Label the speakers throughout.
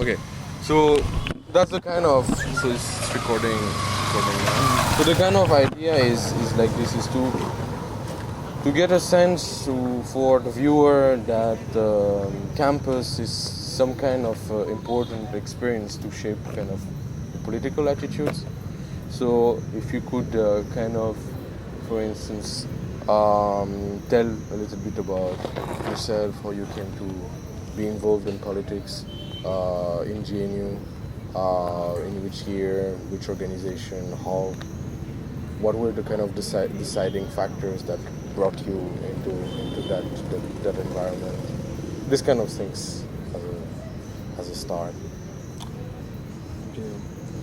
Speaker 1: Okay, so that's the kind of so it's recording now. So the kind of idea is like this is to get a sense for the viewer that campus is some kind of important experience to shape kind of the political attitudes. So if you could kind of, for instance, tell a little bit about yourself, how you came to be involved in politics in GNU, in which year, which organization, how, what were the kind of deciding factors that brought you into that environment, this kind of things as a start.
Speaker 2: Okay.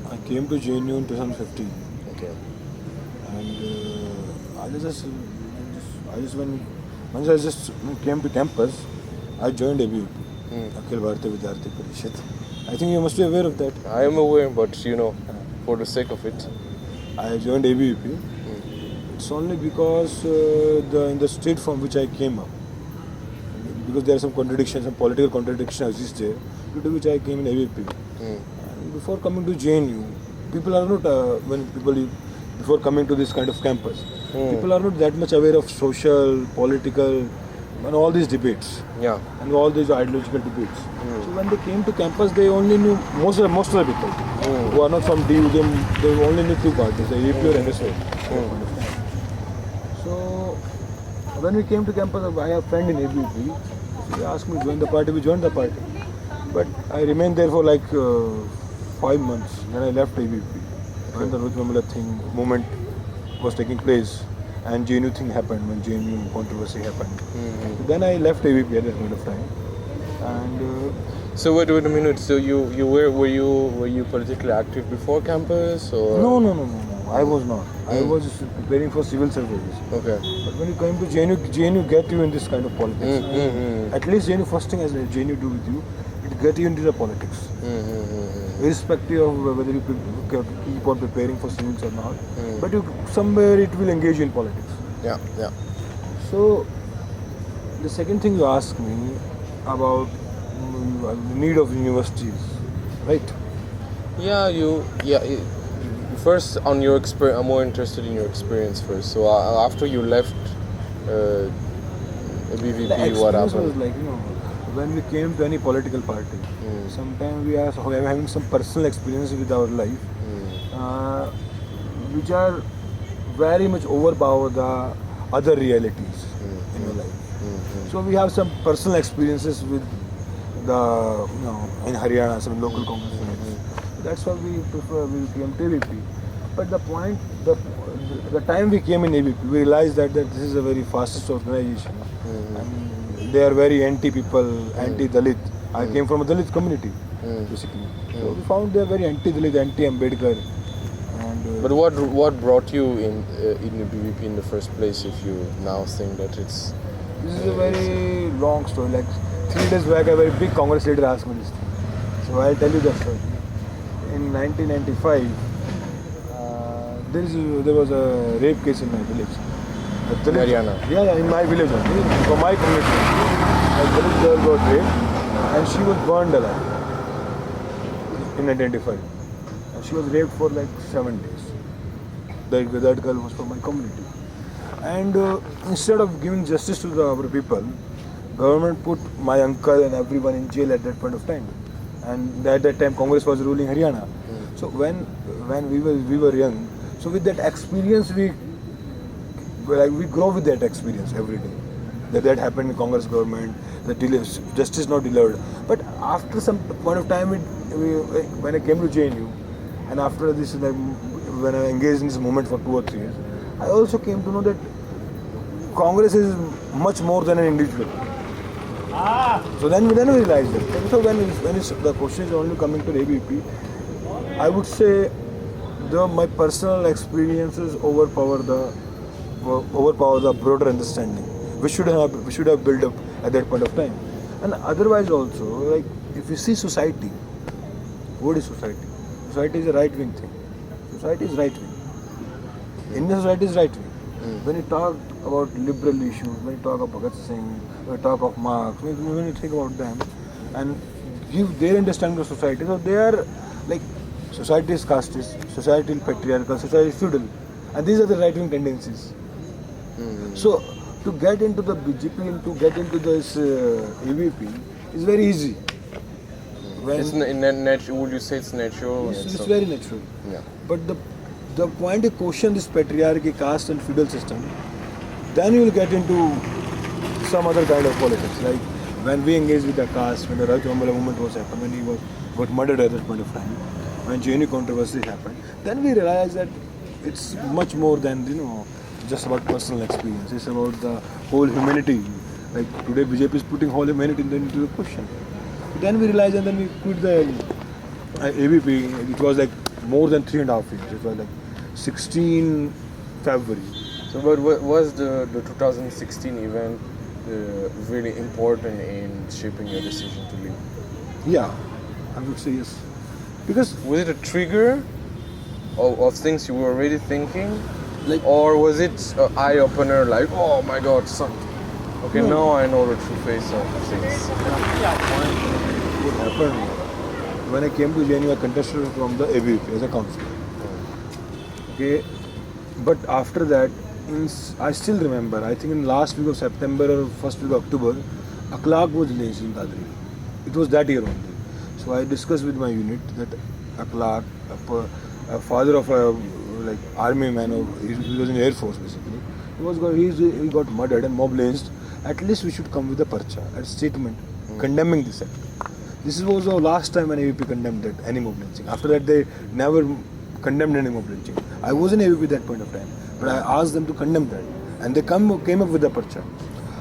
Speaker 2: I came to JNU in 2015,
Speaker 1: Okay.
Speaker 2: and once I just came to campus, I joined ABUP, Akhil Bharatiya Vidyarthi Parishad. I think you must be aware of that.
Speaker 1: I am aware, but for the sake of it.
Speaker 2: I joined ABUP. It's only because in the state from which I came up, because there are some contradictions, some political contradictions exist there, due to which I came in ABUP. And before coming to JNU, people are not before coming to this kind of campus, people are not that much aware of social, political, and all these debates.
Speaker 1: Yeah.
Speaker 2: And all these ideological debates. So when they came to campus, they only knew most of the people who are not from DU. They only knew two parties, the AP or NSO. So when we came to campus, I have a friend in ABP. He asked me to join the party. We joined the party, but I remained there for like 5 months. Then I left ABP. When the Ruth Mamula thing movement was taking place, and JNU thing happened, when JNU controversy happened. Then I left ABP at that point of time. And
Speaker 1: So wait a minute. So were you politically active before campus or?
Speaker 2: no. I was not. I was preparing for civil service.
Speaker 1: Okay.
Speaker 2: But when you come to JNU get you in this kind of politics. At least JNU, first thing as JNU do with you, it get you into the politics. Irrespective of whether you keep on preparing for civils or not. But somewhere it will engage you in politics.
Speaker 1: Yeah.
Speaker 2: So the second thing you ask me about the need of universities, right?
Speaker 1: First, on your experience, I'm more interested in your experience first. So after you left BVP, what
Speaker 2: experience
Speaker 1: happened?
Speaker 2: was like, when we came to any political party, sometimes we are having some personal experience with our life, which are very much overpower the other realities in your life. So we have some personal experiences with in Haryana, some local Congress units. That's why we came to ABP. But the time we came in ABP, we realized that this is a very fastest organization. And they are very anti-people, anti-Dalit. I came from a Dalit community, basically. So we found they are very anti-Dalit, anti-Ambedkar. And,
Speaker 1: But what brought you in the BVP in the first place? If you now think that it's
Speaker 2: this is a very long story. Like 3 days back, a very big Congress leader asked me this thing. So I'll tell you the story. In 1995, there was a rape case in my village.
Speaker 1: Haryana.
Speaker 2: Yeah, in my village only. For my community, a Dalit girl got raped and she was burned alive in 1995. And she was raped for like 7 days. That girl was from my community. And instead of giving justice to our people, government put my uncle and everyone in jail at that point of time. And at that time, Congress was ruling Haryana. So when we were young, so with that experience, we grow with that experience every day. That happened in Congress government. The justice not delivered. But after some point of time, when I came to JNU, and after this, when I engaged in this movement for 2 or 3 years, I also came to know that Congress is much more than an individual. So then we realized that. So when the question is only coming to ABP, I would say my personal experiences overpower the broader understanding we should have built up at that point of time. And otherwise also, like if you see society, what is society? Society is a right wing thing. Society is right wing. Indian society is right wing. When you talk about liberal issues, when you talk of Bhagat Singh, when you talk of Marx, when you think about them, and give their understanding of society. So they are like society is casteist, society is patriarchal, society is feudal, and these are the right-wing tendencies. So to get into the BJP and to get into this AVP is very easy. When
Speaker 1: It's would you say it's natural?
Speaker 2: it's very natural.
Speaker 1: Yeah.
Speaker 2: But the point you question this patriarchy, caste and feudal system, then you will get into some other kind of politics. Like when we engaged with the caste, when the Raj Ambala movement was happened, when he got murdered at that point of time, when JNU controversy happened, then we realized that it's much more than just about personal experience. It's about the whole humanity. Like today BJP is putting whole humanity into the question. Then we realized and then we quit the AVP. It was like more than 3.5 years. It was like 16 February.
Speaker 1: So, but was the 2016 event really important in shaping your decision to leave?
Speaker 2: Yeah, I would say yes. Because
Speaker 1: Was it a trigger of things you were already thinking?
Speaker 2: Like-
Speaker 1: or was it an eye opener like, oh my god, okay,
Speaker 2: No.
Speaker 1: now I know the true face of things?
Speaker 2: what happened when I came to JNU, I contested from the AVP as a counselor. Okay, but after that, I still remember. I think in last week of September or first week of October, a clerk was lynched in Dadri. It was that year only. So I discussed with my unit that a clerk, a father of a army man, he was in Air Force basically. He got murdered and mob lynched. At least we should come with a parcha, a statement condemning this act. This was the last time an AVP condemned that, any mob lynching. After that, they never condemned any mob lynching. I was in AVP at that point of time, but I asked them to condemn that, and they came up with a parcha.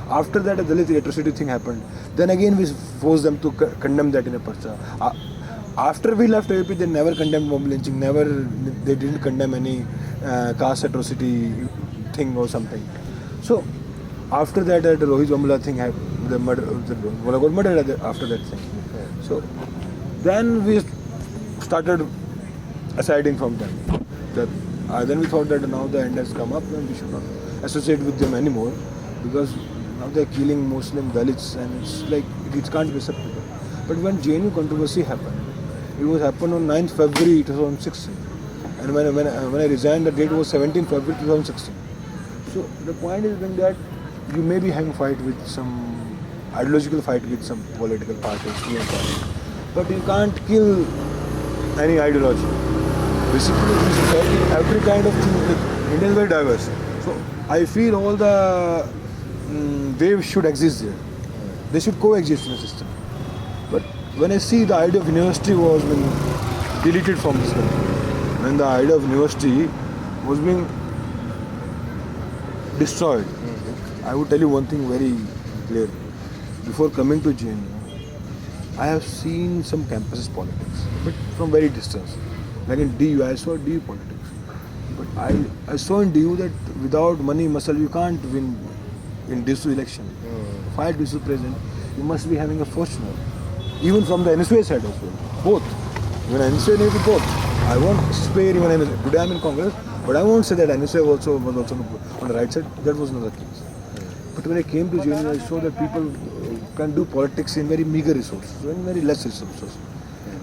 Speaker 2: After that, a Dalit atrocity thing happened. Then again, we forced them to condemn that in a parcha. After we left AVP, they never condemned mob lynching. They didn't condemn any caste atrocity thing or something. So after that, the Rohit Ambala thing happened. The murder, Ambala got murdered after that thing. So then we started assiding from them. Then we thought that now the end has come up and we should not associate with them anymore because now they're killing Muslim Dalits and it's like it can't be acceptable. But when JNU controversy happened, it happened on 9th February 2016, and when I resigned, the date was 17th February 2016. So the point is being that you may be having fight with some ideological fight with some political parties, but you can't kill any ideology. Basically, in society, every kind of thing, India is very diverse. So I feel all the waves should exist there. They should coexist in the system. But when I see the idea of university was being deleted from this country, when the idea of university was being destroyed, I would tell you one thing very clearly. Before coming to JNU, I have seen some campuses politics, but from very distance. Like in DU, I saw DU politics. But I saw in DU that without money, muscle, you can't win in DSU election. Fight DSU president, you must be having a fortune. Even from the NSUA side as well. Both. When NSUA need both. I won't spare even NSUA. Today I'm in Congress, but I won't say that NSUA was also on the right side. That was not the case. But when I came to JNU, I saw that people can do politics in very meager resources, in very less resources.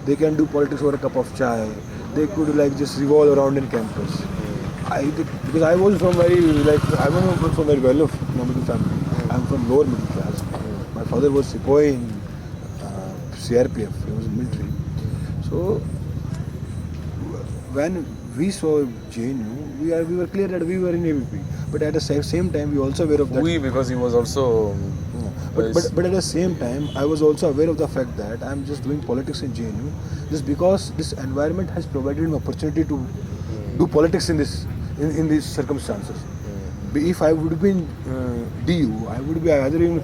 Speaker 2: They can do politics over a cup of chai. They could just revolve around in campus. Because I was from I was from very well-off middle family. I'm from lower middle class. My father was Sepoy in CRPF. He was in military. So when we saw JNU, we were clear that we were in AVP. But at the same time, we also aware of that.
Speaker 1: Because he was also.
Speaker 2: But at the same time, I was also aware of the fact that I'm just doing politics in JNU just because this environment has provided me opportunity to do politics in these circumstances. If I would be in DU, I would be either in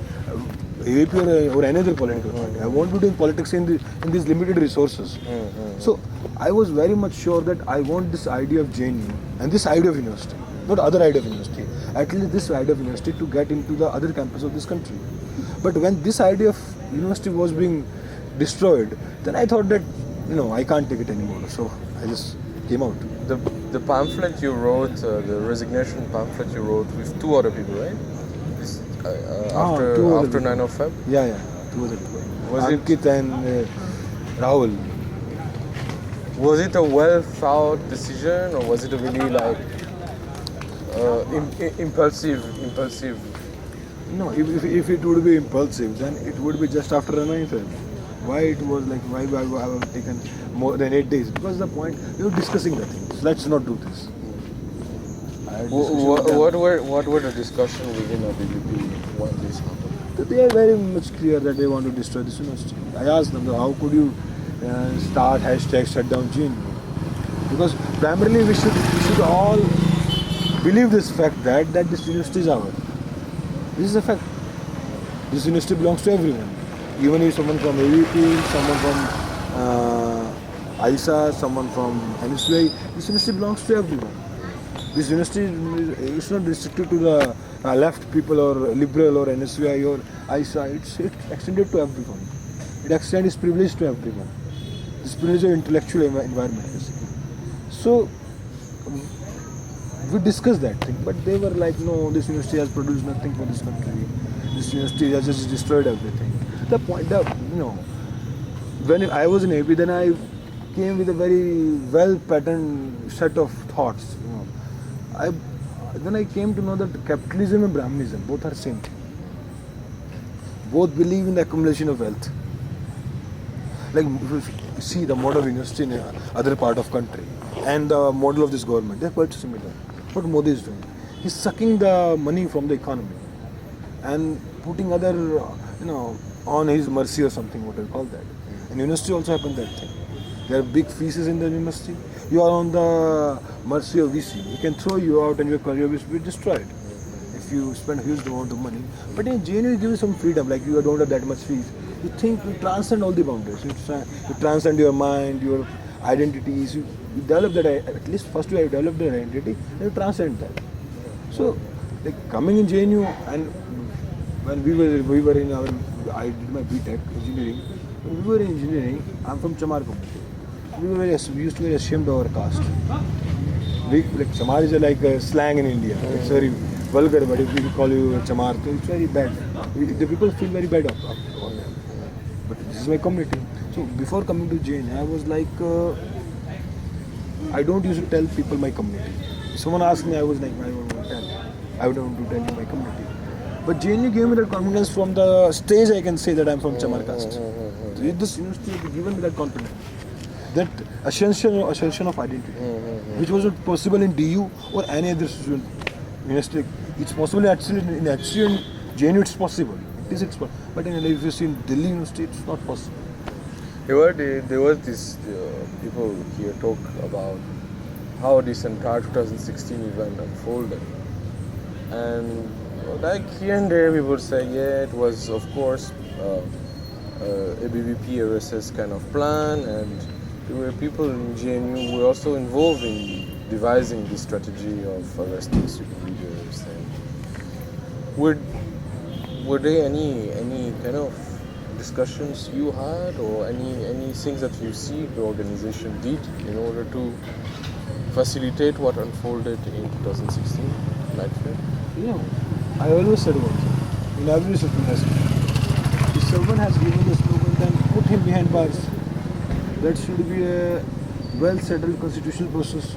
Speaker 2: AVP or any other political party. I won't be doing politics in these limited resources. So I was very much sure that I want this idea of JNU and this idea of university, not other idea of university, at least this idea of university to get into the other campus of this country. But when this idea of university was being destroyed, then I thought that I can't take it anymore. So I just came out.
Speaker 1: The pamphlet you wrote, the resignation pamphlet you wrote with two other people, right? After 9 of Feb?
Speaker 2: Yeah, 2 other people.
Speaker 1: Was
Speaker 2: Ankit and Rahul.
Speaker 1: Was it a well thought decision, or was it a really like impulsive?
Speaker 2: No, if it would be impulsive, then it would be just after the 9th. Why it was like, why I have taken more than 8 days? Because the point, we were discussing the things. Let's not do this. I had discussion with them.
Speaker 1: What were the discussion within ABVP when this happened?
Speaker 2: So they are very much clear that they want to destroy this university. I asked them, how could you start hashtag shut down GNU? Because primarily we should all believe this fact that this university is ours. This is a fact. This university belongs to everyone. Even if someone from AVP, someone from ISA, someone from NSUI, this university belongs to everyone. This university is not restricted to the left people or liberal or NSUI or ISA. It's extended to everyone. It extends its privilege to everyone. This privilege of intellectual environment, basically. So we discussed that thing, but they were like, no, this university has produced nothing for this country. This university has just destroyed everything. The point, when I was in AP, then I came with a very well patterned set of thoughts. Then I came to know that capitalism and Brahmanism both are same thing. Both believe in the accumulation of wealth. Like if you see the model of university in other part of country and the model of this government, they're quite similar. What Modi is doing, he's sucking the money from the economy and putting other, on his mercy or something, what I call that. In university also happened that thing. There are big fees in the university. You are on the mercy of VC. He can throw you out and your career will be destroyed if you spend a huge amount of money. But in JNU, you give you some freedom, like you don't have that much fees. You think, you transcend all the boundaries. You transcend your mind, your identities. You develop that, at least first you have developed an identity, then you transcend that. So, like coming in JNU, and when we were in I did my BTech engineering. When we were in engineering, I'm from Chamar community. We used to be ashamed of our caste. Chamar is like a slang in India. It's very vulgar, but if we call you Chamar, it's very bad. The people feel very bad about that. But this is my community. So before coming to JNU, I was like, I don't used to tell people my community. If someone asked me, I was like, I don't want to tell. I don't want to tell you my community. But JNU gave me that confidence from the stage. I can say that I'm from Chamar caste. So this university has given me that confidence, that ascension of identity, which was not possible in DU or any other university. It's possible actually in JNU. It's possible. It is possible. But if you see in Delhi University, it's not possible.
Speaker 1: There was this people here talk about how this entire 2016 event unfolded, and like here and there we would say, yeah, it was of course ABVP RSS kind of plan, and there were people in JNU who were also involved in devising this strategy of arresting student leaders. And were there any kind of discussions you had, or any things that you see the organization did in order to facilitate what unfolded in 2016 Night Fair?
Speaker 2: I always said one thing, in every university, if someone has given the slogan, then put him behind bars. That should be a well-settled constitutional process.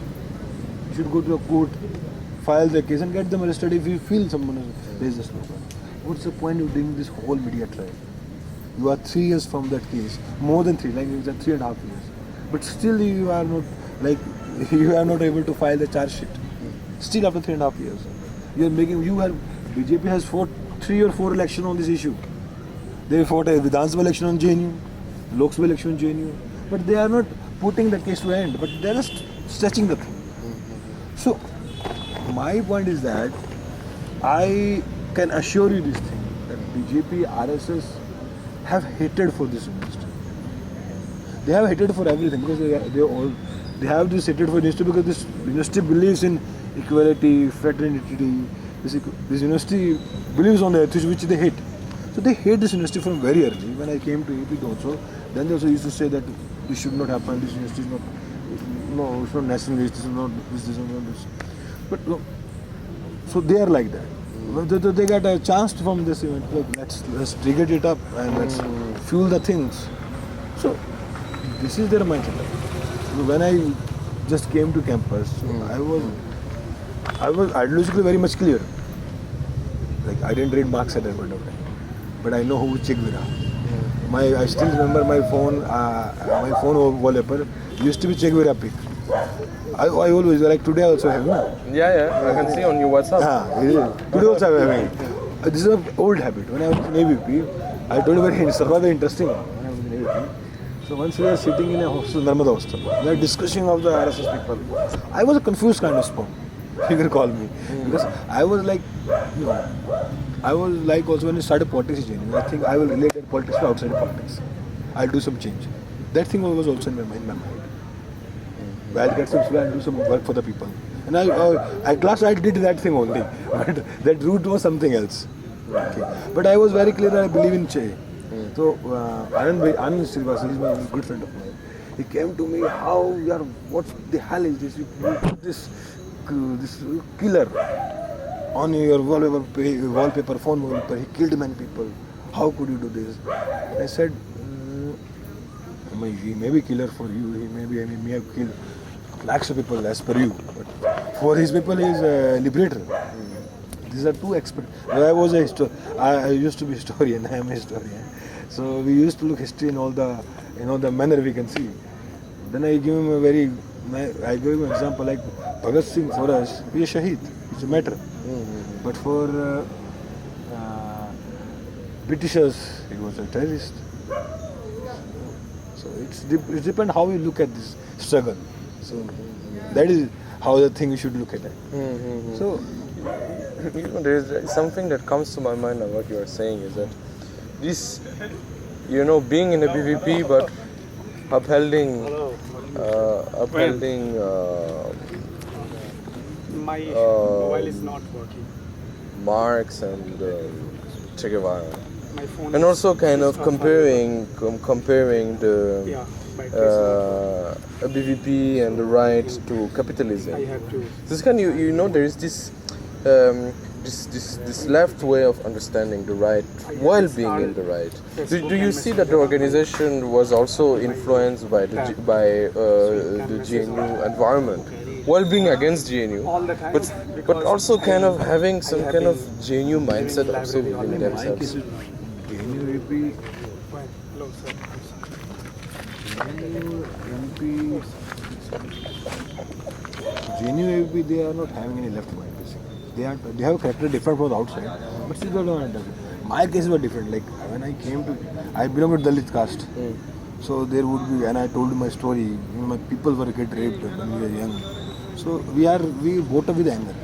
Speaker 2: You should go to a court, file the case and get them arrested if you feel someone has raised the slogan. What's the point of doing this whole media trial? You are 3 years from that case, more than 3, like 3.5 years. But still you are not, you are not able to file the charge sheet. Still after 3.5 years. BJP has fought 3 or 4 elections on this issue. They fought a Vidhan Sabha election on JNU, Lok Sabha election on JNU, but they are not putting the case to end, but they are just stretching the thing. So, my point is that I can assure you this thing, that BJP, RSS have hated for this university. They have hated for everything, because they have this hatred for university because this university believes in equality, fraternity. This university believes on the ethics which they hate. So they hate this university from very early. When I came to AP also, then they also used to say that this should not happen, this university is not, no, it's not nationalist, this is not this. But no, so they are like that. They got a chance from this event, like let's trigger it up and let's fuel the things. So this is their mindset. So when I just came to campus, I was ideologically very much clear. Like I didn't read Marx at that point of time, but I know who is Che Guevara. I still remember my phone wallpaper used to be Che Guevara pic. I always, like today I also have. No?
Speaker 1: Yeah, I can see on your WhatsApp.
Speaker 2: It is. Today also I am having. This is an old habit. When I was in ABP, I told you very interesting. When I was in ABP. So once we were sitting in a hostel, Narmada hostel, we were discussing of the RSS people. I was a confused kind of spawn. You can call me. Because I was like, I was like also when I started politics changing. I think I will relate that politics to outside politics. I'll do some change. That thing was also in my mind. I'll get some, I'll do some work for the people. And at last I did that thing only. But that route was something else. Okay. But I was very clear that I believe in Che. So Anand Srivastava is my good friend of mine. He came to me, what the hell is this? You put this killer on your wallpaper, phone wallpaper. He killed many people. How could you do this? I said, he may be killer for you. He may have killed lakhs of people as per you. But for his people, he is a liberator. These are two experts. I used to be historian. I am a historian. So we used to look history in all the manner we can see. Then I give him I gave him an example like Bhagat Singh for us, he is a shaheed. It's a matter. But for Britishers, he was a terrorist. So it depends how you look at this struggle. So that is how the thing you should look at it. So
Speaker 1: there is something that comes to my mind of what you are saying is that this, being in a BVP but upholding
Speaker 3: my mobile is not working.
Speaker 1: Marx and Che Guevara.
Speaker 3: My phone
Speaker 1: And also kind of comparing the a BVP and the right to capitalism.
Speaker 3: I have to.
Speaker 1: This kind, there is this this left way of understanding the right while being in the right. Do you see that the organization was also influenced by the GNU environment while being against GNU, but also kind of having some kind of GNU mindset also within themselves?
Speaker 3: Hello, sir.
Speaker 2: GNU AVP, they are not having any left mind. They have a character different from the outside, but still they don't understand. My case was different. Like when I belong to Dalit caste, so there would be, and I told my story. My people were get raped when we were young, so we vote up with anger,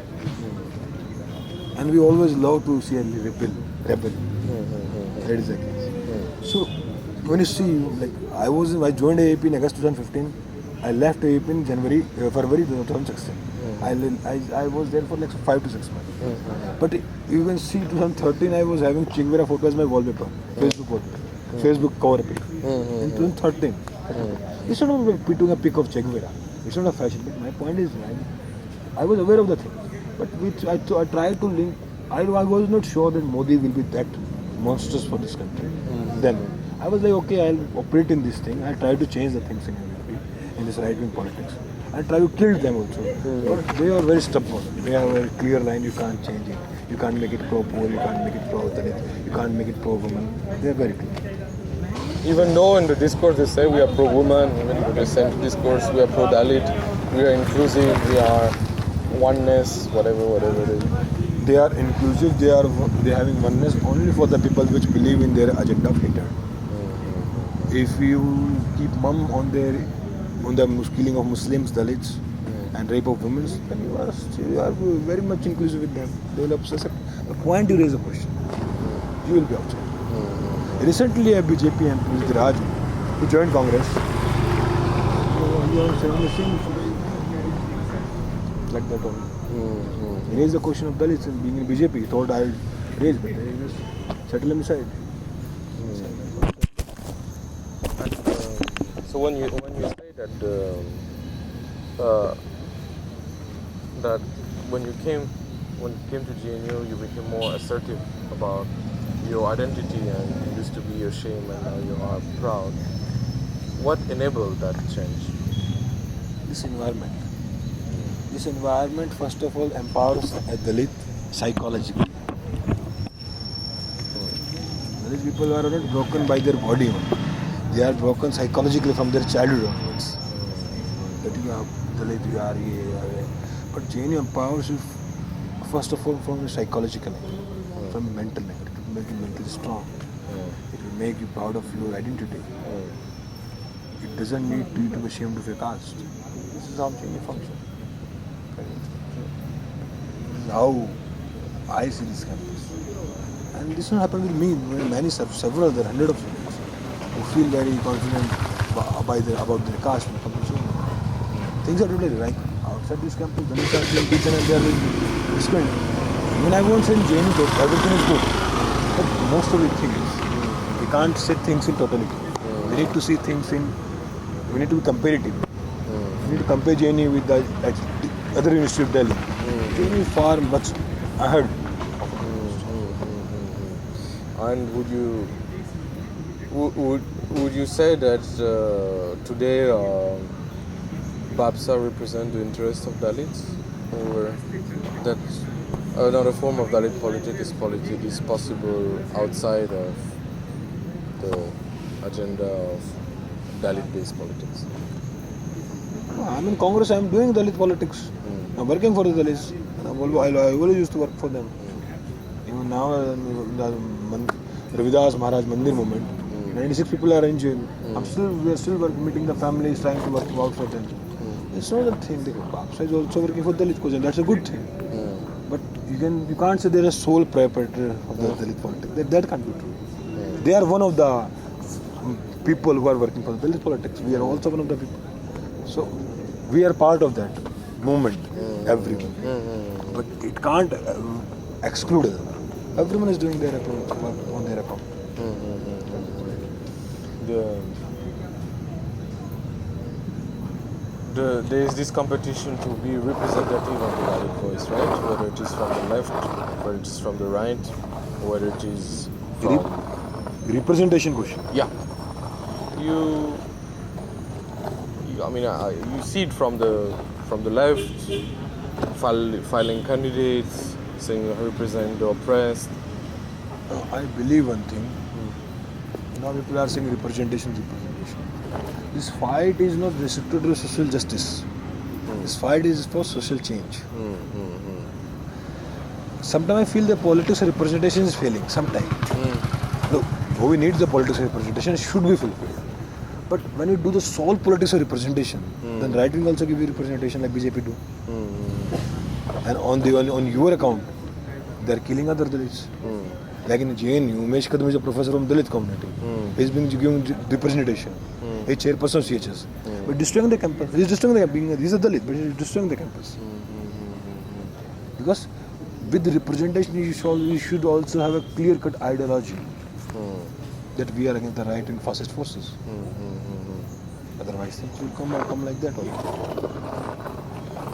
Speaker 2: and we always love to see a rebel. That is the case. So when you see, like I joined AAP in August 2015. I left AAP in February 2016. I was there for like 5 to 6 months. But you can see 2013 I was having Che Guevara photo as my wallpaper, Facebook wallpaper, Facebook cover pic. In 2013. It's not about putting a pic of Che Guevara. It's not a fashion. But my point is, I was aware of the thing. But I tried to link. I was not sure that Modi will be that monstrous for this country. Then I was like, okay, I'll operate in this thing. I'll try to change the things in this right-wing politics. I try to kill them also. But they are very stubborn. They have a clear line, you can't change it. You can't make it pro-poor, you can't make it pro-Dalit, you can't make it pro-woman. They are very clear.
Speaker 1: Even though in the discourse they say we are pro-woman, even in the recent discourse we are pro-Dalit, we are inclusive, we are oneness, whatever it is.
Speaker 2: They are inclusive, they are having oneness only for the people which believe in their agenda of hatred. If you keep mum on the killing of Muslims, Dalits, and rape of women, then you are very much inclusive with them. They will obsess. The point you raise a question, you will be outside. Recently, a BJP MP, Raj, who joined Congress, like that only. He raised the question of Dalits and being in BJP. He thought I would raise, but they just settle him aside.
Speaker 1: So when you say that when you came to GNU you became more assertive about your identity and you used to be ashamed and now you are proud. What enabled that change?
Speaker 2: This environment. This environment, first of all, empowers a Dalit psychologically. Dalit people are not broken by their body only. They are broken psychologically from their childhood onwards. That you are Dalit, you are ye. But JNU empowers you first of all from the psychological angle, from the mental angle. It will make you mentally strong. It will make you proud of your identity. It doesn't need you to be ashamed of your caste. This is how JNU functions. This is how I see this campus. And this will happen with me, many, several other hundreds of students who feel very confident about their caste when it comes to JNU. Things are totally like outside this campus, then it's actually teaching and they are disciplined. Even I won't say in JNU that everything is good, but most of the things, we can't see things in totality. We need to see things in, we need to be comparative. We need to compare JNU with the other University of Delhi. JNU is far much ahead.
Speaker 1: And would you say that today BAPSA represent the interest of Dalits, or that another form of Dalit politics is possible outside of the agenda of Dalit-based politics?
Speaker 2: I'm in Congress, I'm doing Dalit politics. I'm working for the Dalits. I always used to work for them. Even now, the Ravidas Maharaj Mandir movement, 96 people are in jail. We are still meeting the families, trying to work out for them. It's not a thing. BAPSA is also working for Dalit cause, and that's a good thing. But you can't say they're a sole proprietor of the Dalit politics. That can't be true. They are one of the people who are working for the Dalit politics. We are also one of the people. So we are part of that movement, everyone. But it can't exclude us. Everyone is doing their work on their account.
Speaker 1: There is this competition to be representative of the Dalit voice, right? Whether it is from the left, whether it is from the right, whether it is from...
Speaker 2: Representation question.
Speaker 1: Yeah. You see it from the left, filing candidates, saying you represent the oppressed.
Speaker 2: I believe one thing. Now people are saying representation. This fight is not restricted to social justice. This fight is for social change. Sometimes I feel the politics representation is failing. Sometimes. Look, we need the politics representation, it should be fulfilled. But when you do the sole politics representation, then right wing also give you representation like BJP do. And on your account, they are killing other Dalits. Like in JNU, Umesh Kadam is a professor from Dalit community. He's being given representation. He's chairperson of CHS. But destroying the campus. He's destroying the campus. He's a Dalit, but he's destroying the campus. Because with the representation, you should also have a clear-cut ideology that we are against the right and fascist forces. Otherwise, things will come like that only.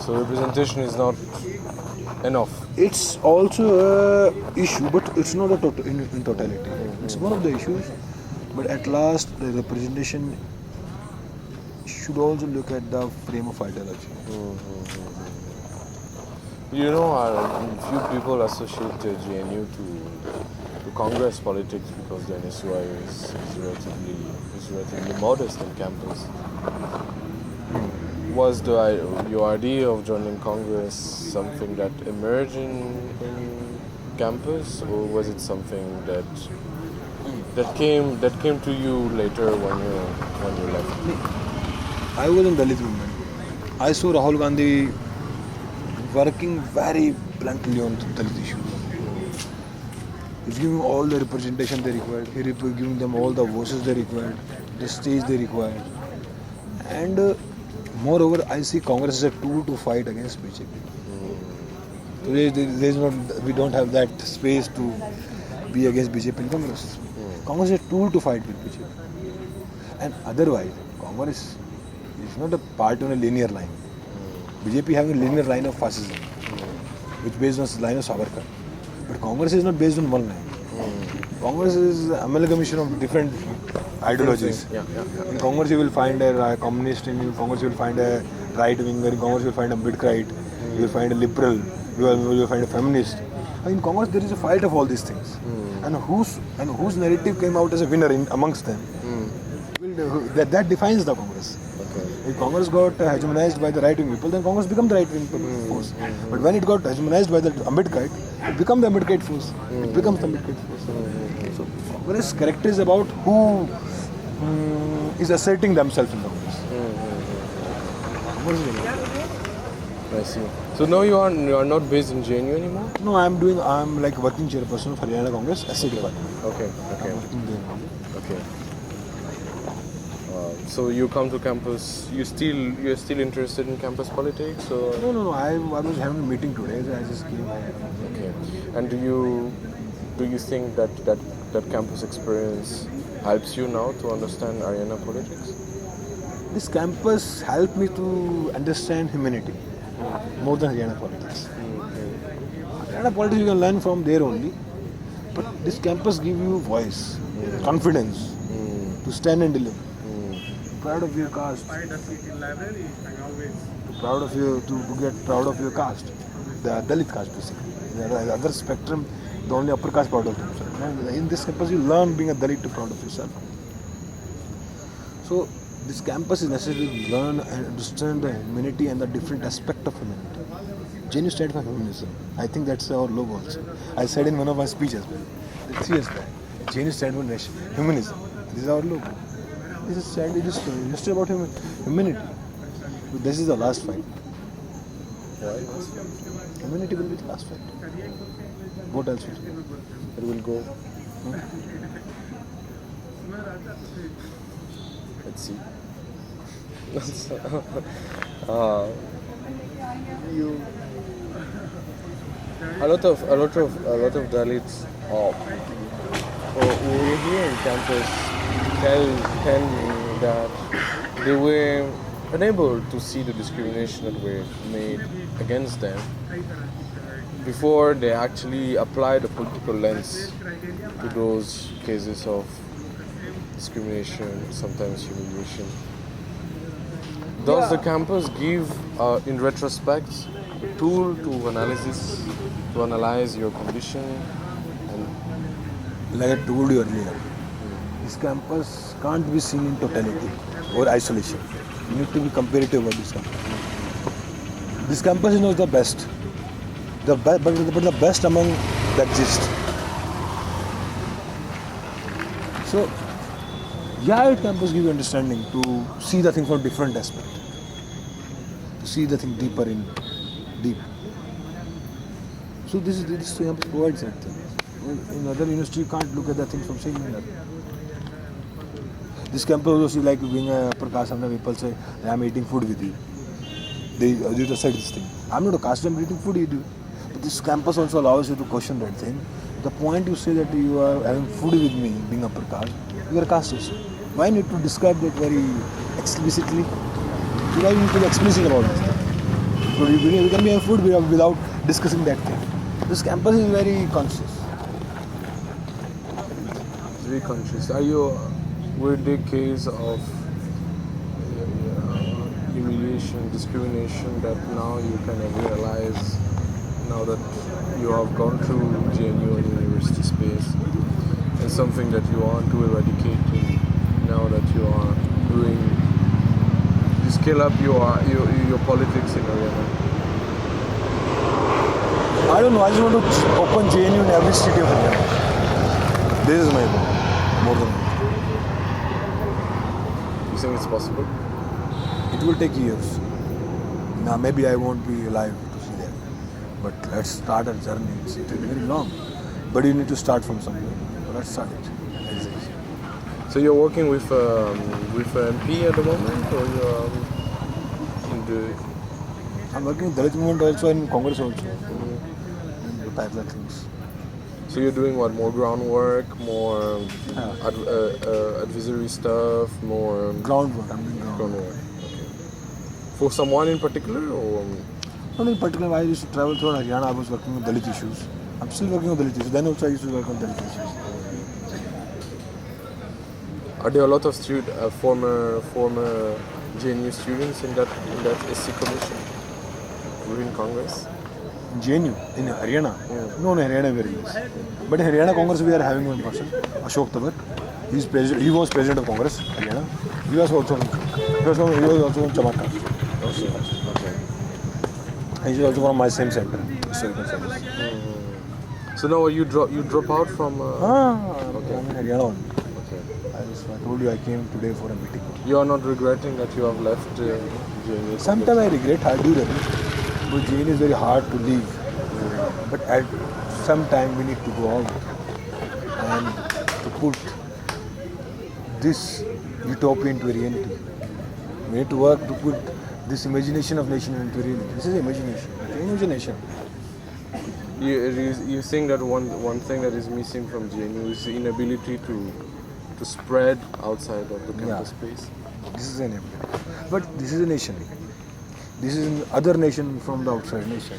Speaker 1: So representation is not enough.
Speaker 2: It's also an issue, but it's not in totality. It's one of the issues, but at last the representation should also look at the frame of ideology.
Speaker 1: You know, few people associate JNU to Congress politics because the NSUI is relatively modest on campus. Was your idea of joining Congress something that emerged in campus, or was it something that came to you later when you left?
Speaker 2: I was in Dalit movement. I saw Rahul Gandhi working very bluntly on Dalit issues. He's giving all the representation they required. He's giving them all the voices they required, the stage they required, and moreover, I see Congress as a tool to fight against BJP. Today, we don't have that space to be against BJP in Congress. Congress is a tool to fight with BJP. And otherwise, Congress is not a part on a linear line. BJP having a linear line of fascism, which is based on the line of Savarkar. But Congress is not based on one line. Congress is an amalgamation of different ideologies.
Speaker 1: Yeah.
Speaker 2: In Congress, you will find a communist. In Congress, you will find a right winger. In Congress, you will find a midright. You will find a liberal. You will find a feminist. In Congress, there is a fight of all these things. And whose narrative came out as a winner amongst them. That defines the Congress.
Speaker 1: Okay.
Speaker 2: If Congress got hegemonized by the right-wing people, then Congress became the right-wing force. But when it got hegemonized by the Ambedkarite, it became the Ambedkarite force. It becomes the Ambedkarite force. So Congress character is about who is asserting themselves in Congress. Congress is
Speaker 1: I see. So now you are not based in JNU anymore?
Speaker 2: No, I'm like working chairperson of Haryana Congress, SC department.
Speaker 1: Okay.
Speaker 2: I'm working there.
Speaker 1: Okay. So you come to campus. You're still interested in campus politics, or?
Speaker 2: No. I was having a meeting today, so I just came.
Speaker 1: Okay. And do you think that campus experience helps you now to understand Haryana politics?
Speaker 2: This campus helped me to understand humanity more than Haryana politics. Haryana politics you can learn from there only, but this campus gives you voice, confidence to stand and deliver. Proud of your caste. Proud of you to get proud of your caste, the Dalit caste basically. The other spectrum, the only upper caste proud of themselves. And in this campus, you learn being a Dalit to proud of yourself. So this campus is necessary to learn and understand the humanity and the different aspect of humanity. JNU stands for humanism. I think that's our logo also. I said in one of my speeches, 3 years back, JNU stands for humanism. This is our logo. This is just about humanity. But this is the last fight.
Speaker 1: Why?
Speaker 2: Humanity will be the last fight. What else will be?
Speaker 1: It will go. Let's see. A lot of Dalits who were here in campus tell me that they were unable to see the discrimination that were made against them before they actually applied a political lens to those cases of discrimination, sometimes humiliation. Does the campus give, in retrospect, a tool to analyze your condition? And
Speaker 2: Like I told you earlier, this campus can't be seen in totality or isolation. You need to be comparative about this campus. This campus is not the best, but the best among that exist. So, yeah, it campus gives you understanding to see the thing from different aspect, to see the thing deep. So this campus provides that thing. In other university, you can't look at the things from same manner. This campus also like being a upper caste, sometimes people say, I'm eating food with you. They just said this thing. I'm not a caste, I'm eating food with you. But this campus also allows you to question that thing. The point you say that you are having food with me, being upper caste, you are a caste also. Why need to describe that very explicitly? Why you need to be explicit about this thing? So you can be having food without discussing that thing. This campus is very conscious.
Speaker 1: very conscious. Were there cases of humiliation, discrimination that now you kind of realize now that you have gone through JNU and university space, and something that you want to eradicate now that you are doing, you scale up your politics in Haryana?
Speaker 2: I don't know, I just want to open JNU in every city of Haryana. This is my goal, more than that.
Speaker 1: You think it's possible?
Speaker 2: It will take years. Now maybe I won't be alive to see that. But let's start our journey. It will be very long. But you need to start from somewhere. So let's start it.
Speaker 1: So you're working with MP at the moment, or you're in the...
Speaker 2: I'm working with Dalit movement also and Congress also. And parallel things.
Speaker 1: So you're doing what? More groundwork, more advisory stuff, more
Speaker 2: Groundwork. I'm doing groundwork.
Speaker 1: Okay. For someone in particular, or
Speaker 2: Not in particular, I used to travel through Haryana. I was working with Dalit issues. I'm still working on Dalit issues. Then also I used to work on Dalit issues.
Speaker 1: Are there a lot of former JNU students in that SC commission within Congress?
Speaker 2: JNU in Haryana? No, in Haryana very less. But in Haryana Congress we are having one person, Ashok Tabar. He was president of Congress, Haryana. He was also in Chamakka.
Speaker 1: Okay.
Speaker 2: And he is also from my same center, historical studies.
Speaker 1: So now you drop out from.
Speaker 2: I'm in Haryana only.
Speaker 1: Okay.
Speaker 2: I told you I came today for a meeting.
Speaker 1: You are not regretting that you have left JNU?
Speaker 2: Sometimes I regret, I do regret. But JNU is very hard to leave. But at some time we need to go out and to put this utopia into a reality. We need to work to put this imagination of nation into reality. This is imagination.
Speaker 1: You think that one thing that is missing from JNU is the inability to spread outside of the campus space?
Speaker 2: This is an ability. But this is a nation. This is another nation from the outside nation.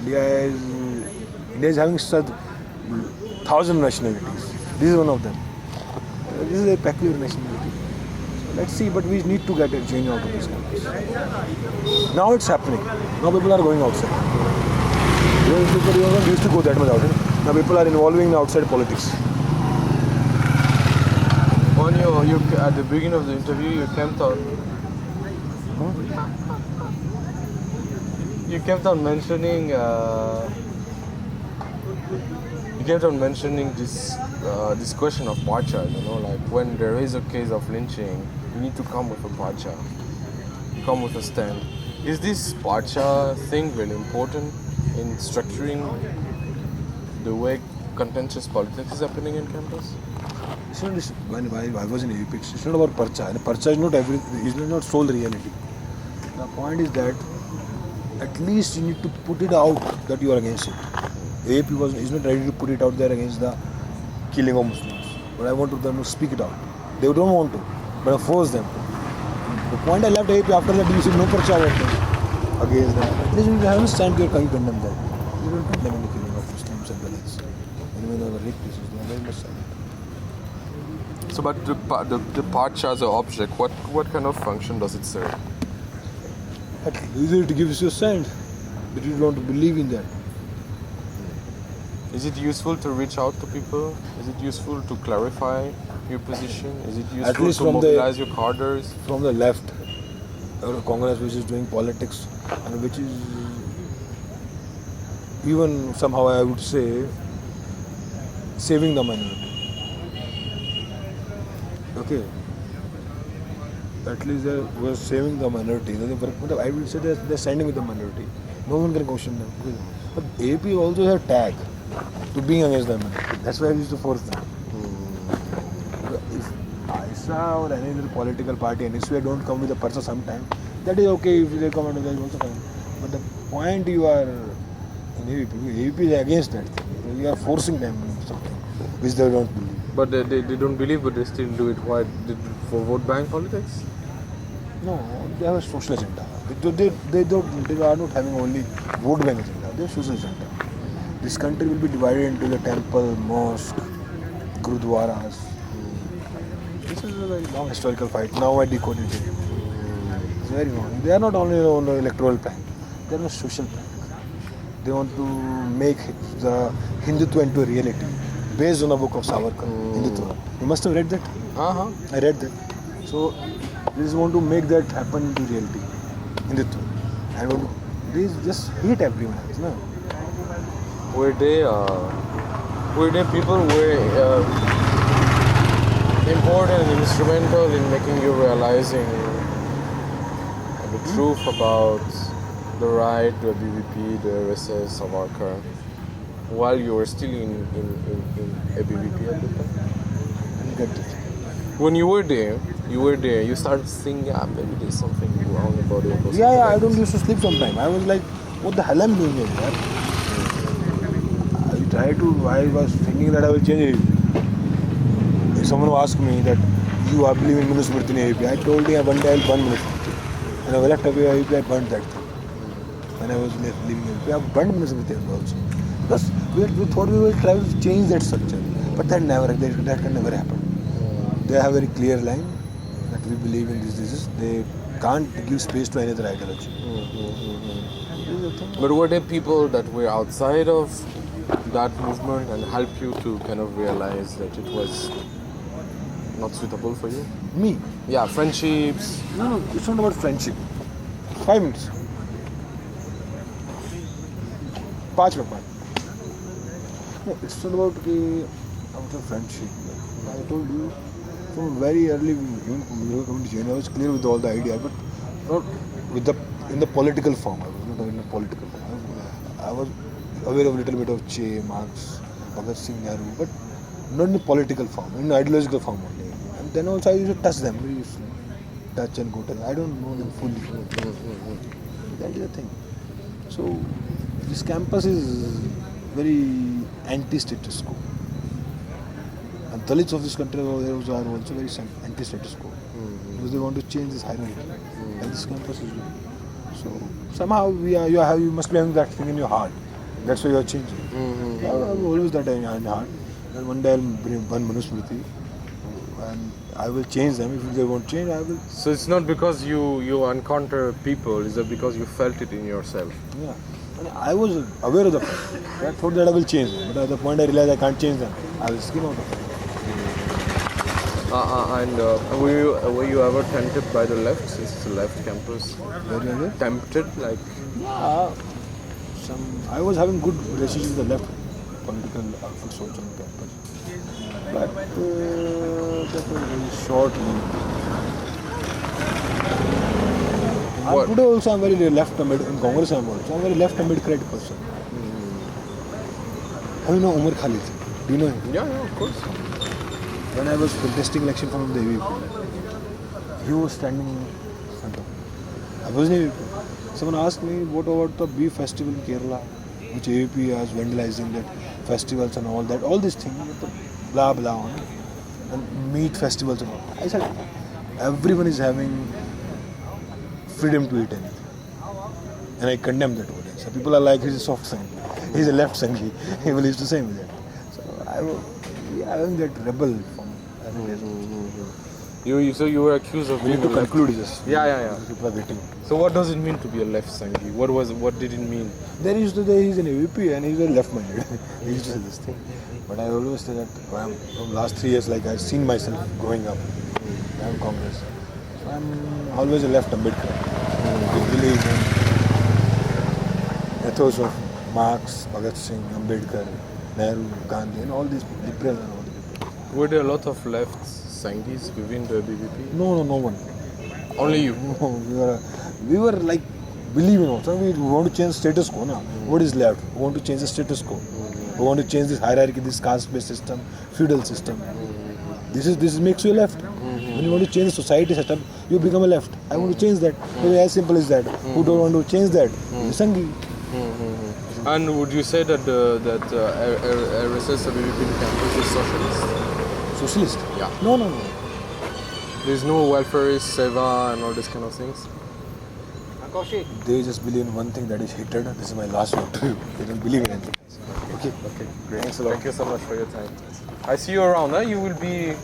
Speaker 2: India is having such 1,000 nationalities. This is one of them. This is a peculiar nationality. So let's see, but we need to get a change out of this campus. Now it's happening. Now people are going outside. People used to go that much outside. Now people are involving in outside politics.
Speaker 1: When you at the beginning of the interview, you kept on. You kept on mentioning. You kept on mentioning this question of parcha. You know, like when there is a case of lynching, you need to come with a parcha, come with a stand. Is this parcha thing really important in structuring the way contentious politics is happening in campus?
Speaker 2: It's not this, when I was in AUP, it's not about parcha. And parcha is not sole reality. The point is that at least you need to put it out that you are against it. AUP is not ready to put it out there against the killing of Muslims. But I want them to speak it out. They don't want to, but I force them. The point I left AUP after that, you said no parcha against them. At least you haven't stand here and condemn them. You don't condemn the killing of Muslims and Dalits. And when they were rape cases, they are very much silent.
Speaker 1: So, but the parcha as an object, what kind of function does it serve?
Speaker 2: At least it gives you a sense that you don't believe in that.
Speaker 1: Is it useful to reach out to people? Is it useful to clarify your position? Is it
Speaker 2: At
Speaker 1: useful
Speaker 2: least
Speaker 1: to
Speaker 2: from
Speaker 1: mobilize your cadres?
Speaker 2: From the left, Congress which is doing politics and which is even somehow I would say saving the minority. Okay. At least they were saving the minority. I will say they're standing with the minority. No one can question them. But AP also has a tag to being against the minority. That's why I used to force them. If ISA or any other political party, and if they don't come with a person sometime, that is okay. If they come and that is also fine. But the point you are in AP is against that thing. You are forcing them something which they don't believe.
Speaker 1: But they don't believe, but they still do it. Why? For vote bank politics?
Speaker 2: No, they have a social agenda. They are not having only vote bank agenda. They have social agenda. This country will be divided into the temple, mosque, gurudwaras. This is a very long historical fight. Now I decoded it. It's very long. They are not only on the electoral plan. They are on a social plan. They want to make the Hindutva into a reality based on a book of Savarkar, Hindutva. You must have read that. I read that. So they just want to make that happen into reality, Hindutva. And they just hate everyone else, no?
Speaker 1: Were they people were important and instrumental in making you realizing the truth about the right, the BVP, the RSS, Savarkar, while you were still in ABVP at the time?
Speaker 2: Get it.
Speaker 1: When you were there, you started thinking, maybe there's something wrong about it.
Speaker 2: Yeah, I don't used to sleep sometime. I was like, what the hell I'm doing here, man? I was thinking that I will change it. If someone asked me that you believe in Manusmriti in AVP, I told him one day I'll burn Manusmriti. And I left away AVP, I burned that thing. When I was leaving AVP, I burned Manusmriti also. Because we thought we will try to change that structure. But that can never happen. they have a very clear line that we believe in this. They can't give space to any other ideology. This is the thing.
Speaker 1: But were there people that were outside of that movement and helped you to kind of realize that it was not suitable for you?
Speaker 2: Me?
Speaker 1: Yeah, friendships.
Speaker 2: No, it's not about friendship. 5 minutes. 5 minutes. No, it's not about friendship. I told you from very early, even from your community, I was clear with all the ideas, but not with in the political form. I was not in the political form. I was aware of a little bit of Che, Marx, Bhagat Singh, Nehru, but not in the political form, in the ideological form only. And then also I used to touch them. We used to touch and go to them. I don't know them fully. That is the thing. So this campus is very anti-status quo. And Dalits of this country are also very anti-status quo. Because they want to change this hierarchy. And this campus is doing. So somehow you must be having that thing in your heart. That's why you are changing. I have always that in heart. And one day I'll bring one Manusmriti and I will change them. If they won't change, I will.
Speaker 1: So it's not because you encounter people, it's because you felt it in yourself.
Speaker 2: Yeah. And I was aware of the fact. I thought that I will change them. But at the point I realized I can't change them, I will skim out of it.
Speaker 1: Were you ever tempted by the left, since it's a left campus?
Speaker 2: Very early.
Speaker 1: Tempted, like?
Speaker 2: Yeah. I was having good relations with the left political outfits also on campus. But that was very short.
Speaker 1: What?
Speaker 2: Today also I'm very left in Congress I'm a very left democratic person. Have you know Umar Khalid? Do you know him?
Speaker 1: Yeah, of course.
Speaker 2: When I was contesting election from the AVP, he was standing in front of me. I wasn't AVP. Someone asked me, what about the beef festival in Kerala, which AVP was vandalizing that festivals and all that, all these things, blah blah, and meat festivals and all. I said, everyone is having freedom to eat anything. And I condemn that over there. So people are like, he's a soft Sanghi, he's a left Sanghi. He will use the same with that. So I was that rebel from
Speaker 1: So you were accused of
Speaker 2: We need
Speaker 1: being
Speaker 2: to
Speaker 1: a left.
Speaker 2: conclude this.
Speaker 1: Yeah.
Speaker 2: People are waiting.
Speaker 1: So what does it mean to be a left Sanghi? What did it mean?
Speaker 2: There used to say he's an AVP and he's a left-minded. He used to say this thing. But I always say that from last 3 years, like I've seen myself growing up. I'm Congress. So I'm always a left Ambedkar. I believe in ethos of Marx, Bhagat Singh, Ambedkar, Nehru, Gandhi, and all these liberals and all these people.
Speaker 1: Were there a lot of left Sanghis within the BBP?
Speaker 2: No one.
Speaker 1: Only you?
Speaker 2: No, we were like believing also. We want to change status quo. No? What is left? We want to change the status quo. We want to change this hierarchy, this caste-based system, feudal system. This makes you left. When you want to change the society setup, you become a left. I want to change that. Maybe as simple as that. Who don't want to change that? Sanghi.
Speaker 1: And would you say that RSS or BBP campus is socialist?
Speaker 2: Socialist?
Speaker 1: Yeah.
Speaker 2: No.
Speaker 1: There's no welfareist, seva and all these kind of things?
Speaker 2: They just believe in one thing, that is hatred. This is my last word to you. They don't believe in anything else. Okay.
Speaker 1: Great. Thanks a lot. Thank you so much for your time. I see you around, huh? You will be...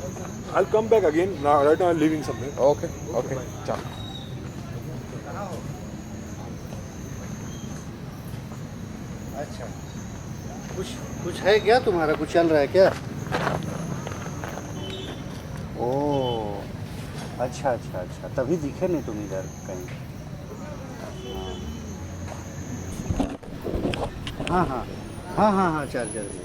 Speaker 2: I'll come back again. Right now I'm leaving somewhere.
Speaker 1: Okay. Ciao.
Speaker 4: अच्छा कुछ है क्या तुम्हारा, कुछ चल रहा है क्या? ओ अच्छा तभी दिखे नहीं तुम इधर कहीं. हाँ चार्जर भी